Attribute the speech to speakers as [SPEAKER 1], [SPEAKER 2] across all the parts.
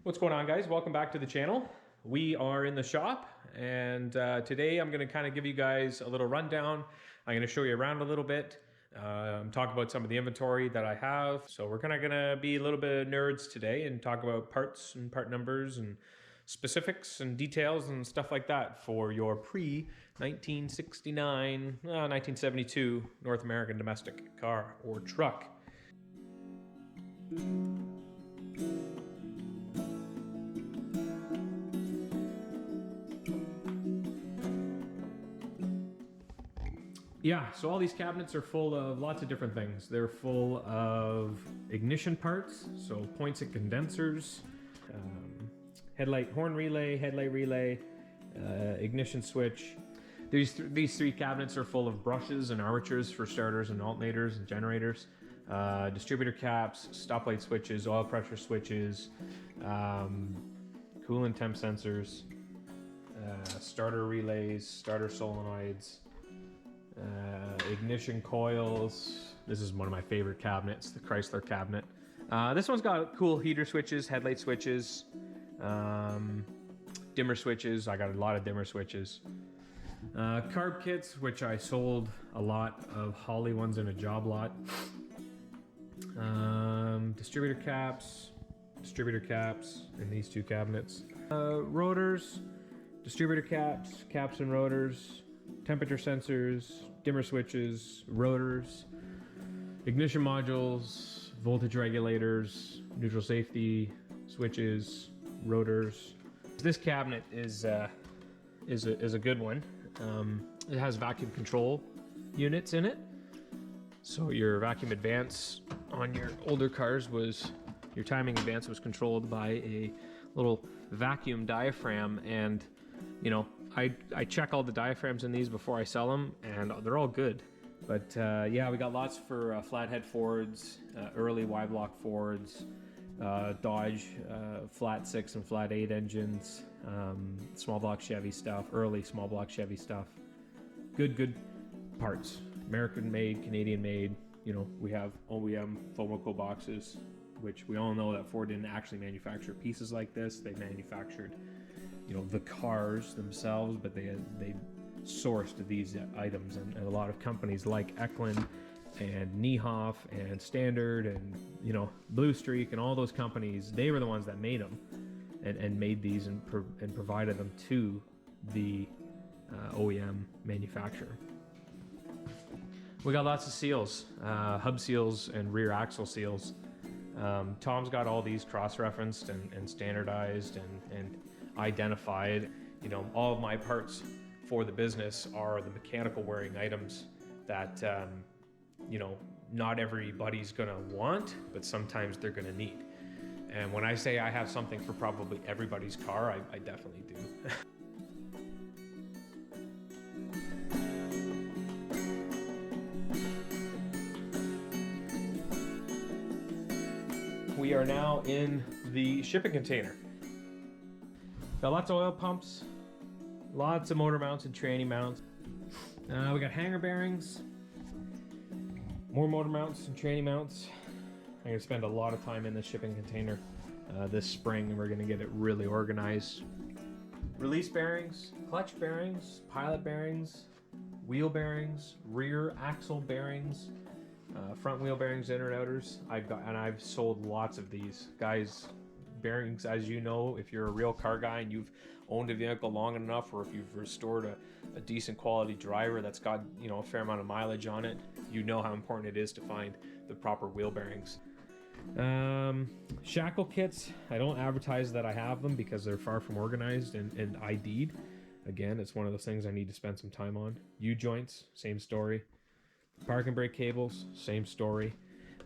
[SPEAKER 1] What's going on, guys? Welcome back to the channel. We are in the shop, and today I'm going to kind of give you guys a little rundown. I'm going to show you around a little bit, talk about some of the inventory that I have. So we're kind of going to be a little bit of nerds today and talk about parts and part numbers and specifics and details and stuff like that for your pre-1969, 1972 North American domestic car or truck. Yeah, so all these cabinets are full of lots of different things. They're full of ignition parts, so points and condensers, headlight horn relay, headlight relay, ignition switch. These three cabinets are full of brushes and armatures for starters and alternators and generators, distributor caps, stoplight switches, oil pressure switches, coolant temp sensors, starter relays, starter solenoids, ignition coils. This is one of my favorite cabinets, the Chrysler cabinet. This one's got cool heater switches, headlight switches, dimmer switches. I got a lot of dimmer switches. Carb kits, which I sold a lot of Holly ones in a job lot. Distributor caps in these two cabinets. Rotors, distributor caps, caps and rotors, temperature sensors, dimmer switches, rotors, ignition modules, voltage regulators, neutral safety switches, rotors. This cabinet is a good one. It has vacuum control units in it. So your vacuum advance on your older cars your timing advance was controlled by a little vacuum diaphragm, and you know, I check all the diaphragms in these before I sell them, and they're all good. But yeah, we got lots for flathead Fords, early Y-block Fords, Dodge flat 6 and flat 8 engines, small block Chevy stuff, early small block Chevy stuff. Good parts. American made, Canadian made. You know, we have OEM Fomoco boxes, which we all know that Ford didn't actually manufacture pieces like this. They manufactured, you know, the cars themselves, but they sourced these items, and a lot of companies like Eklund and Niehoff and Standard and, you know, Blue Streak and all those companies, they were the ones that made them and made these and provided them to the OEM manufacturer. We got lots of seals, hub seals and rear axle seals. Tom's got all these cross-referenced and standardized and identified. You know, all of my parts for the business are the mechanical wearing items that, you know, not everybody's gonna want, but sometimes they're gonna need. And when I say I have something for probably everybody's car, I definitely do. We are now in the shipping container. Got lots of oil pumps, lots of motor mounts and tranny mounts. We got hanger bearings, more motor mounts and tranny mounts. I'm gonna spend a lot of time in this shipping container this spring, and we're gonna get it really organized. Release bearings, clutch bearings, pilot bearings, wheel bearings, rear axle bearings, front wheel bearings, inner and outers. I've sold lots of these. Guys, bearings, as you know, if you're a real car guy and you've owned a vehicle long enough, or if you've restored a decent quality driver that's got, you know, a fair amount of mileage on it, you know how important it is to find the proper wheel bearings. Shackle kits, I don't advertise that I have them because they're far from organized and ID'd. Again, it's one of those things I need to spend some time on. U-joints, same story. Parking brake cables, same story.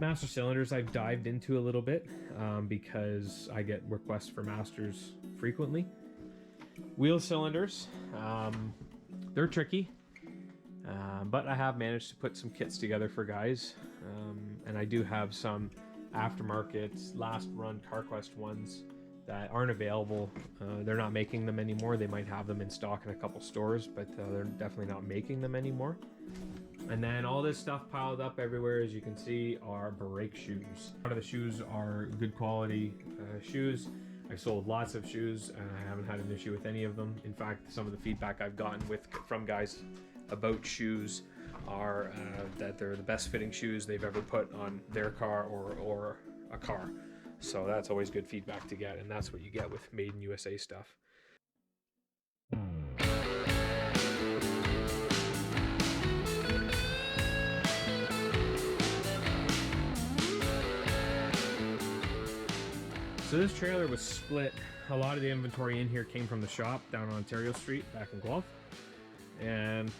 [SPEAKER 1] Master cylinders I've dived into a little bit because I get requests for masters frequently. Wheel cylinders, they're tricky, but I have managed to put some kits together for guys, and I do have some aftermarket last run CarQuest ones that aren't available. They're not making them anymore. They might have them in stock in a couple stores, but they're definitely not making them anymore. And then all this stuff piled up everywhere, as you can see, are brake shoes. A lot of the shoes are good quality shoes. I I sold lots of shoes and I haven't had an issue with any of them. In fact, some of the feedback I've gotten from guys about shoes are that they're the best fitting shoes they've ever put on their car or a car. So that's always good feedback to get, and that's what you get with Made in USA stuff. So this trailer was split. A lot of the inventory in here came from the shop down on Ontario Street back in Guelph, and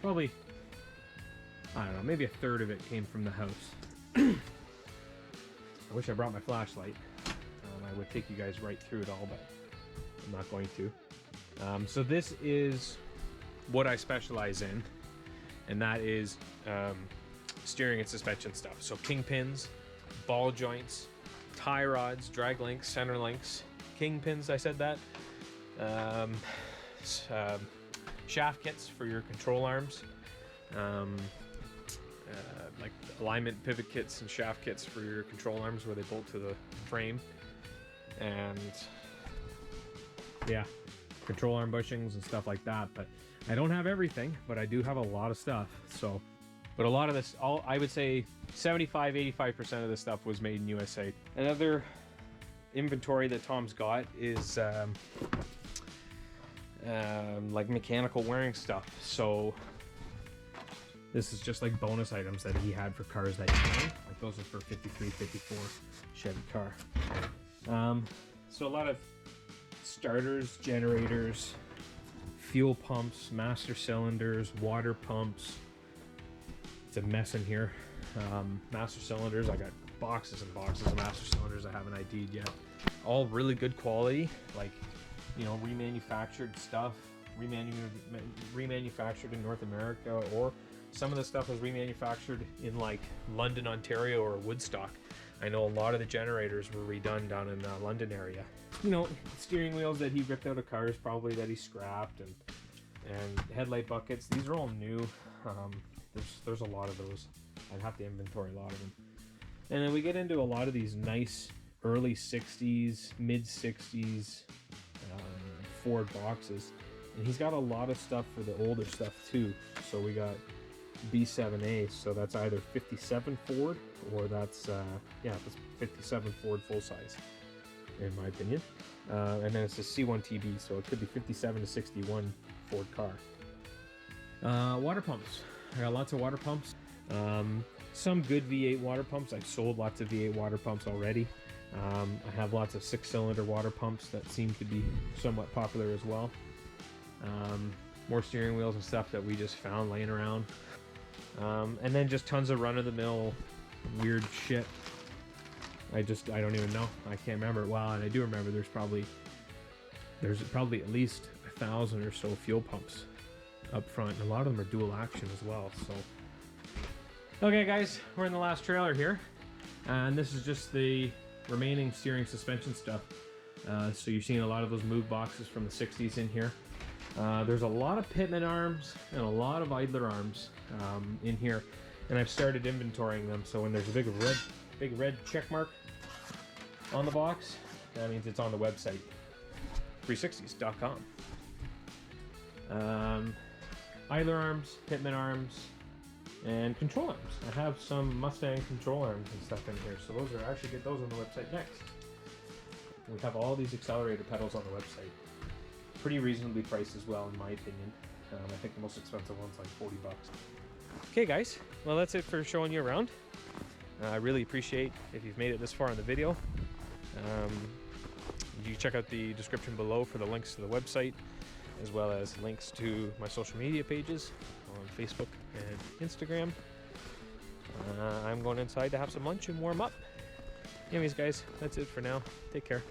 [SPEAKER 1] probably, I don't know, maybe a third of it came from the house. I wish I brought my flashlight. I would take you guys right through it all, but I'm not going to. So this is what I specialize in, and that is steering and suspension stuff. So kingpins, ball joints, tie rods, drag links, center links, kingpins, I said that. Shaft kits for your control arms. Like alignment pivot kits and shaft kits for your control arms where they bolt to the frame. And yeah, control arm bushings and stuff like that. But I don't have everything, but I do have a lot of stuff. So, but a lot of this, I would say 75-85% of this stuff was made in USA. Another inventory that Tom's got is like mechanical wearing stuff. So this is just like bonus items that he had for cars that he owned. Like those are for 53, 54 Chevy car. So a lot of starters, generators, fuel pumps, master cylinders, water pumps. It's a mess in here. Master cylinders, I got boxes and boxes of master cylinders I haven't ID'd yet. All really good quality, like, you know, remanufactured stuff, remanufactured in North America, or some of the stuff was remanufactured in like London, Ontario, or Woodstock. I know a lot of the generators were redone down in the London area. You know, steering wheels that he ripped out of cars probably that he scrapped, and headlight buckets. These are all new. There's a lot of those. I'd have to inventory a lot of them. And then we get into a lot of these nice early 60s, mid 60s Ford boxes. And he's got a lot of stuff for the older stuff too. So we got B7A, so that's either 57 Ford or that's 57 Ford full size, in my opinion. And then it's a C1TB, so it could be 57 to 61 Ford car. Water pumps. I got lots of water pumps. Some good V8 water pumps. I've sold lots of V8 water pumps already. I have lots of 6-cylinder water pumps that seem to be somewhat popular as well. More steering wheels and stuff that we just found laying around. And then just tons of run-of-the-mill weird shit. I don't even know. I can't remember. Well, and I do remember there's probably at least 1,000 or so fuel pumps up front, and a lot of them are dual action as well. So, okay, guys, we're in the last trailer here, and this is just the remaining steering suspension stuff. So you're seeing a lot of those move boxes from the 60s in here. There's a lot of pitman arms and a lot of idler arms in here, and I've started inventorying them. So when there's a big red check mark on the box, that means it's on the website, 360s.com. Idler arms, pitman arms, and control arms. I have some Mustang control arms and stuff in here, so those are actually, get those on the website next. We have all these Accelerator pedals on the website. Pretty reasonably priced as well, in my opinion. I think the most expensive one's like 40 bucks. Okay guys, well that's it for showing you around. I really appreciate if you've made it this far in the video. You can check out the description below for the links to the website, as well as links to my social media pages on Facebook and Instagram. I'm going inside to have some lunch and warm up. Anyways guys, that's it for now. Take care.